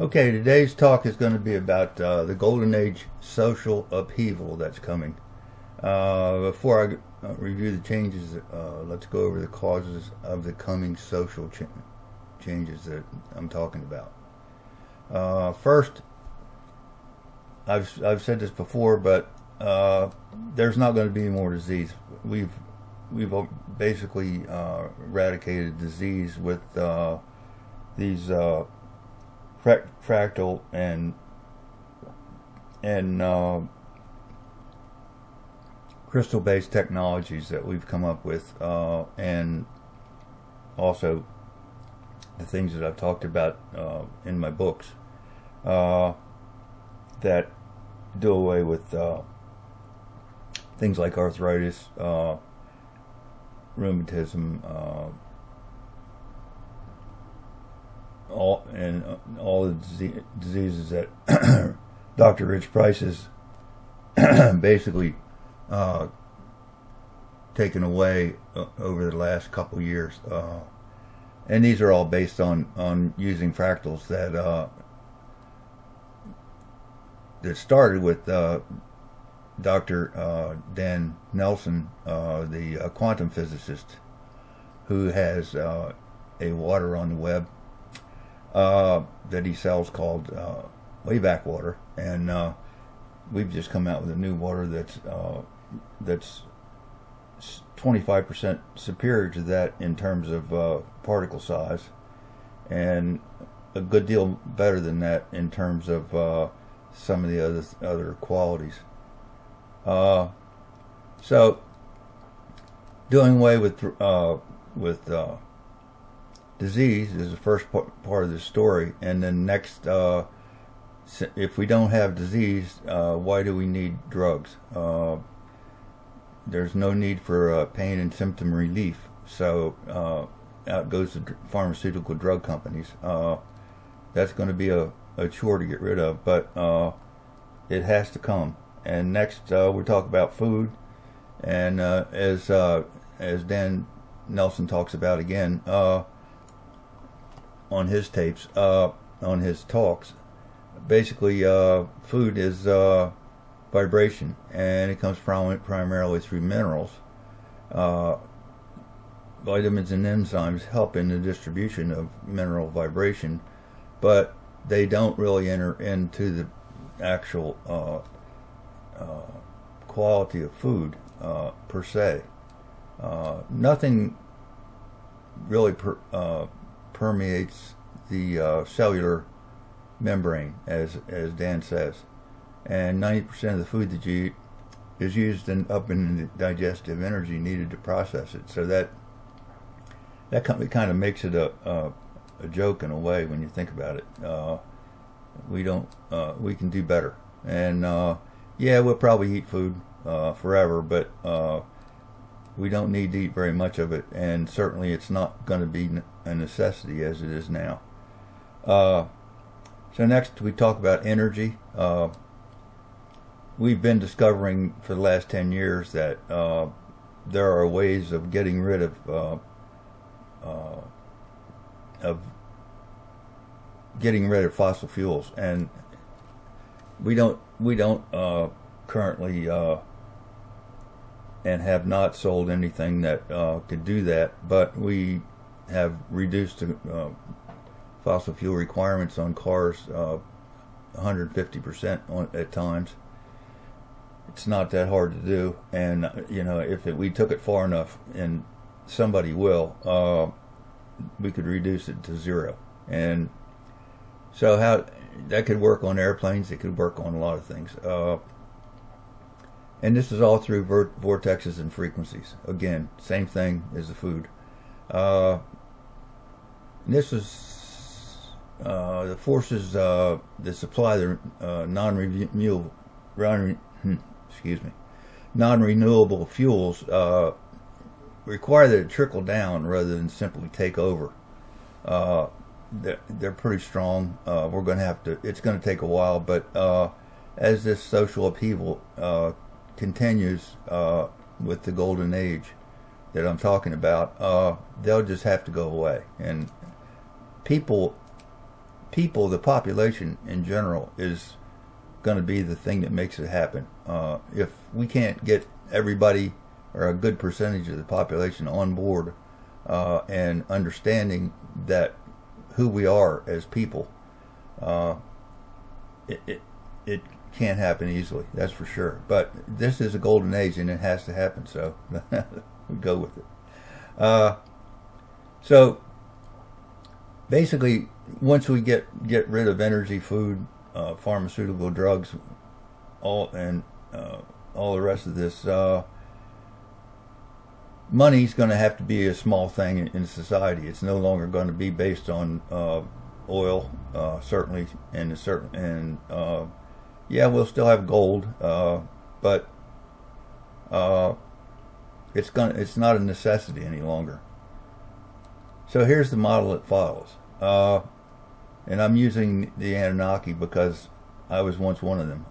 Okay, today's talk is going to be about the Golden Age social upheaval that's coming. Before I review the changes, let's go over the causes of the coming social changes that I'm talking about. First, I've said this before, but there's not going to be any more disease. We've basically eradicated disease with these fractal and crystal-based technologies that we've come up with, and also the things that I've talked about in my books that do away with things like arthritis, rheumatism, all the diseases that Dr. Rich Price has basically taken away over the last couple years, and these are all based on using fractals that started with Dr. Dan Nelson, the quantum physicist, who has a water on the web that he sells called Wayback Water, and we've just come out with a new water that's 25% superior to that in terms of particle size, and a good deal better than that in terms of some of the other qualities. So doing away with disease is the first part of the story, and then next, if we don't have disease, why do we need drugs? There's no need for pain and symptom relief, so out goes the pharmaceutical drug companies. That's going to be a chore to get rid of, but it has to come. And next, we'll talk about food, and as Dan Nelson talks about again on his tapes, on his talks, basically food is vibration, and it comes primarily through minerals. Vitamins and enzymes help in the distribution of mineral vibration, but they don't really enter into the actual quality of food per se. Nothing really permeates the cellular membrane, as Dan says, and 90% of the food that you eat is used up in the digestive energy needed to process it. So that kind of makes it a joke in a way when you think about it. We can do better, and yeah, we'll probably eat food forever, but we don't need to eat very much of it, and certainly it's not going to be a necessity as it is now. So next we talk about energy. We've been discovering for the last 10 years that there are ways of getting rid of fossil fuels, and we don't currently and have not sold anything that could do that, but we have reduced fossil fuel requirements on cars 150% at times. It's not that hard to do, and if we took it far enough, and somebody will, we could reduce it to zero. And so how that could work on airplanes, it could work on a lot of things. And this is all through vortexes and frequencies. Again, same thing as the food. This is the forces that supply the non-renewable fuels require that it trickle down rather than simply take over. They're pretty strong. We're going to have to. It's going to take a while, but as this social upheaval continues with the golden age that I'm talking about, they'll just have to go away. And people people, the population in general, is going to be the thing that makes it happen. If we can't get everybody or a good percentage of the population on board and understanding that who we are as people, it can't happen easily. That's for sure. But this is a golden age, and it has to happen. So we go with it. So basically, once we get rid of energy, food, pharmaceutical drugs, all the rest of this, money's going to have to be a small thing in society. It's no longer going to be based on oil, certainly, yeah, we'll still have gold, but it's not a necessity any longer. So here's the model that follows. And I'm using the Annunaki because I was once one of them,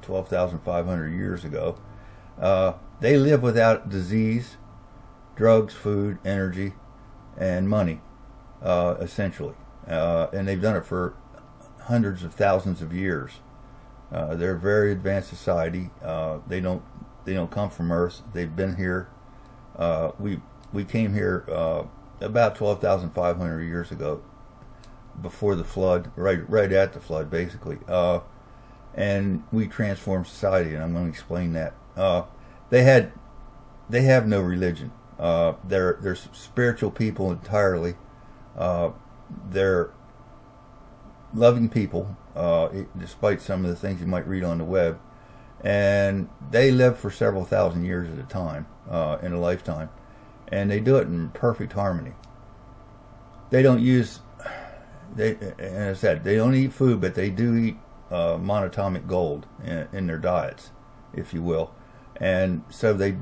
12,500 years ago. They live without disease, drugs, food, energy, and money, essentially. And they've done it for hundreds of thousands of years. They're a very advanced society. They don't come from Earth. They've been here. We came here about 12,500 years ago, before the flood, right at the flood, basically, and we transformed society, and I'm going to explain that. They have no religion. They're spiritual people entirely. They're loving people, despite some of the things you might read on the web, and they live for several thousand years at a time, in a lifetime, and they do it in perfect harmony. They don't use, and as I said, they don't eat food, but they do eat monatomic gold in their diets, if you will. And so they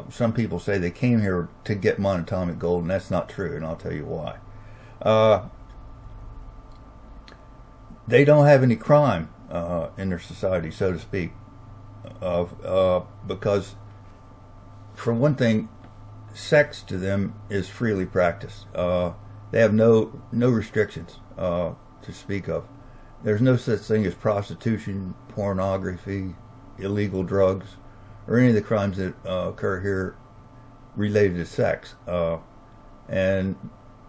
some people say they came here to get monatomic gold, and that's not true, and I'll tell you why. They don't have any crime in their society, so to speak, because, for one thing, sex to them is freely practiced. They have no restrictions to speak of. There's no such thing as prostitution, pornography, illegal drugs, or any of the crimes that occur here related to sex. And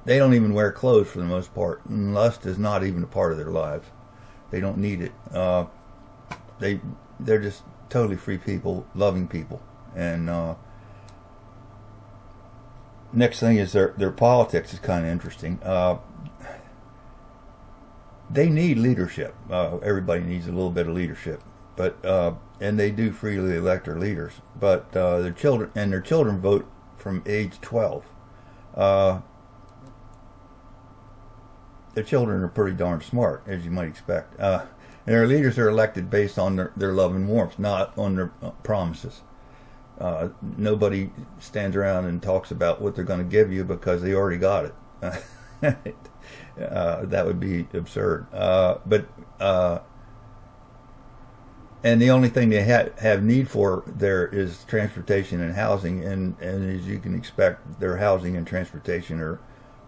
they don't even wear clothes for the most part. And lust is not even a part of their lives. They don't need it. They're just totally free people, loving people. And next thing is their politics is kind of interesting. They need leadership. Everybody needs a little bit of leadership, but and they do freely elect their leaders. But their children vote from age 12. Their children are pretty darn smart, as you might expect. And their leaders are elected based on their love and warmth, not on their promises. Nobody stands around and talks about what they're going to give you because they already got it. That would be absurd. And the only thing they have need for there is transportation and housing, and as you can expect, their housing and transportation are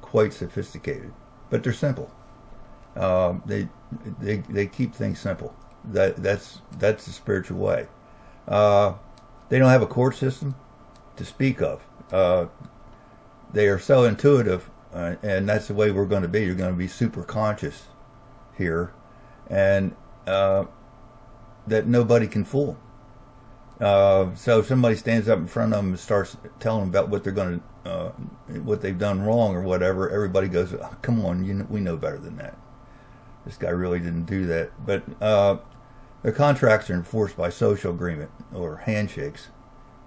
quite sophisticated, but they're simple. They keep things simple. That's the spiritual way. They don't have a court system to speak of. They are so intuitive, and that's the way we're going to be. You're going to be super conscious here, and that nobody can fool. So if somebody stands up in front of them and starts telling them about what they're going to, what they've done wrong or whatever, everybody goes, oh, "Come on, we know better than that. This guy really didn't do that." But their contracts are enforced by social agreement or handshakes,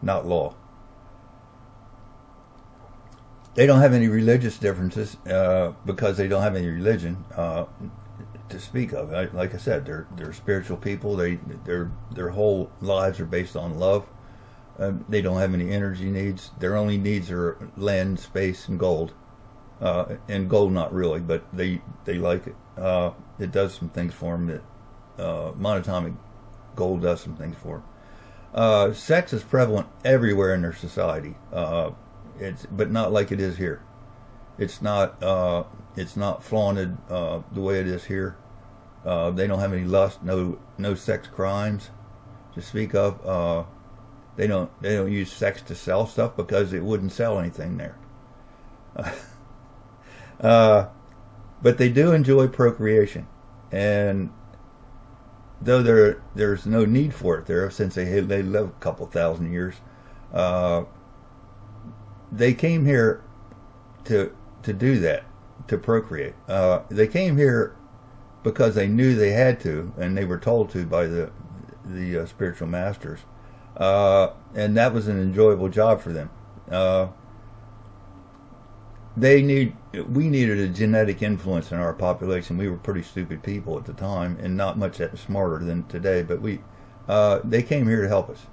not law. They don't have any religious differences because they don't have any religion to speak of. Like I said, they're spiritual people. Their whole lives are based on love. They don't have any energy needs. Their only needs are land, space, and gold. And gold, not really, but they like it. It does some things for them that monatomic gold does some things for them. Sex is prevalent everywhere in their society, but not like it is here. It's not flaunted the way it is here. They don't have any lust, no sex crimes to speak of. They don't use sex to sell stuff because it wouldn't sell anything there. But they do enjoy procreation, and though there's no need for it there, since they live a couple thousand years, they came here to do that, to procreate. They came here because they knew they had to, and they were told to by the spiritual masters, and that was an enjoyable job for them. We needed a genetic influence in our population. We were pretty stupid people at the time, and not much smarter than today. But they came here to help us.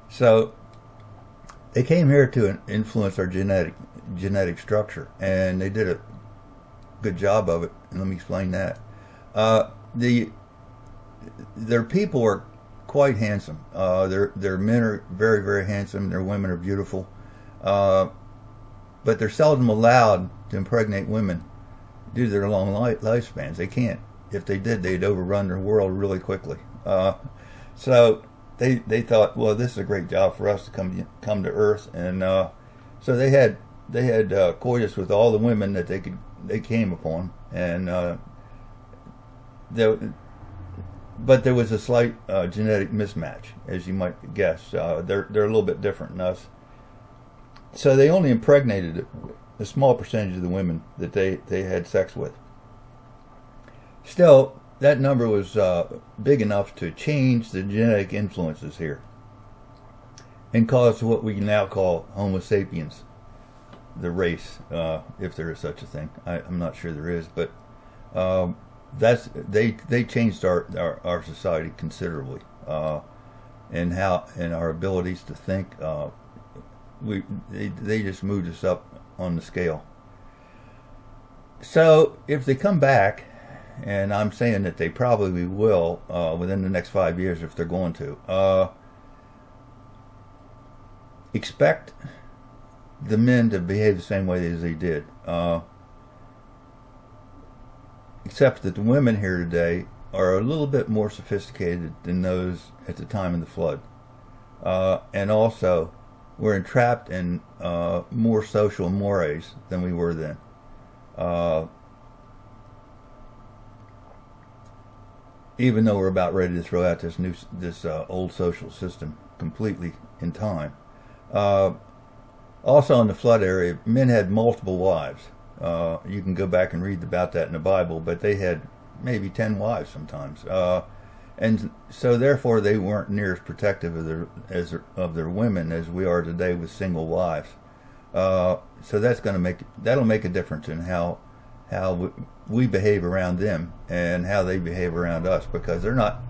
So they came here to influence our genetic structure, and they did a good job of it. And let me explain that. Their people are quite handsome. Their men are very, very handsome. Their women are beautiful. But they're seldom allowed to impregnate women due to their long lifespans. They can't. If they did, they'd overrun their world really quickly. So they thought, well, this is a great job for us to come to Earth, and so they had coitus with all the women that they came upon, and but there was a slight genetic mismatch, as you might guess. They're a little bit different than us. So they only impregnated a small percentage of the women that they had sex with. Still, that number was big enough to change the genetic influences here and cause what we now call Homo sapiens, the race, if there is such a thing. I'm not sure there is, but they changed our society considerably, and our abilities to think. They just moved us up on the scale. So if they come back, and I'm saying that they probably will within the next 5 years if they're going to, expect the men to behave the same way as they did. Except that the women here today are a little bit more sophisticated than those at the time of the flood. And also, we're entrapped in more social mores than we were then. Even though we're about ready to throw out this old social system completely in time. Also in the flood area, men had multiple wives. You can go back and read about that in the Bible, but they had maybe 10 wives sometimes. And so therefore they weren't near as protective of their women as we are today with single wives. So that'll make a difference in how we behave around them and how they behave around us, because they're not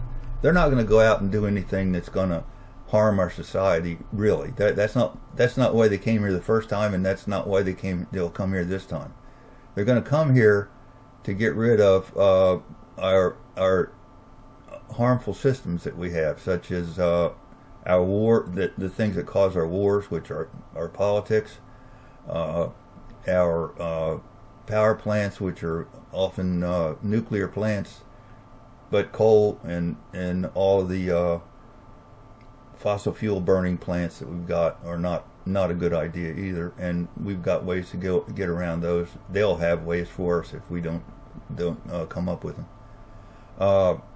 going to go out and do anything that's going to harm our society. Really, that's not why they came here the first time, and that's not why they'll come here this time. They're going to come here to get rid of our harmful systems that we have, such as our war, the things that cause our wars, which are our politics, our power plants, which are often nuclear plants, but coal and all of the fossil fuel burning plants that we've got are not a good idea either, and we've got ways to get around those. They'll have ways for us if we don't come up with them.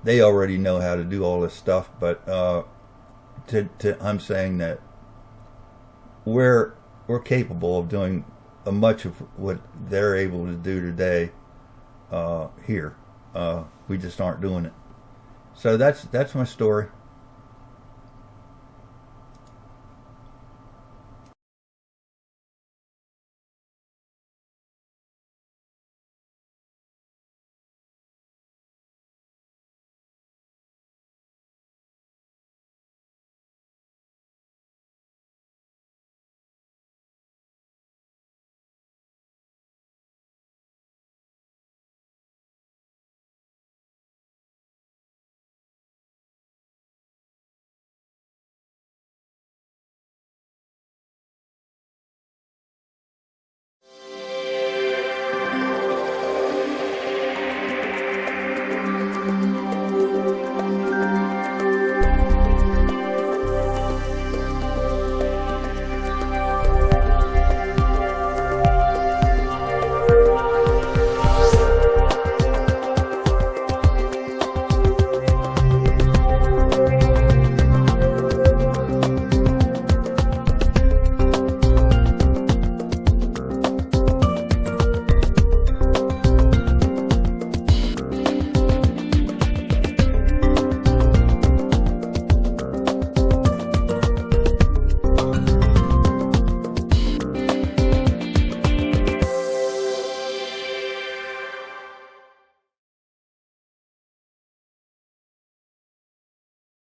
They already know how to do all this stuff, but I'm saying that we're capable of doing much of what they're able to do today here. We just aren't doing it. So that's my story.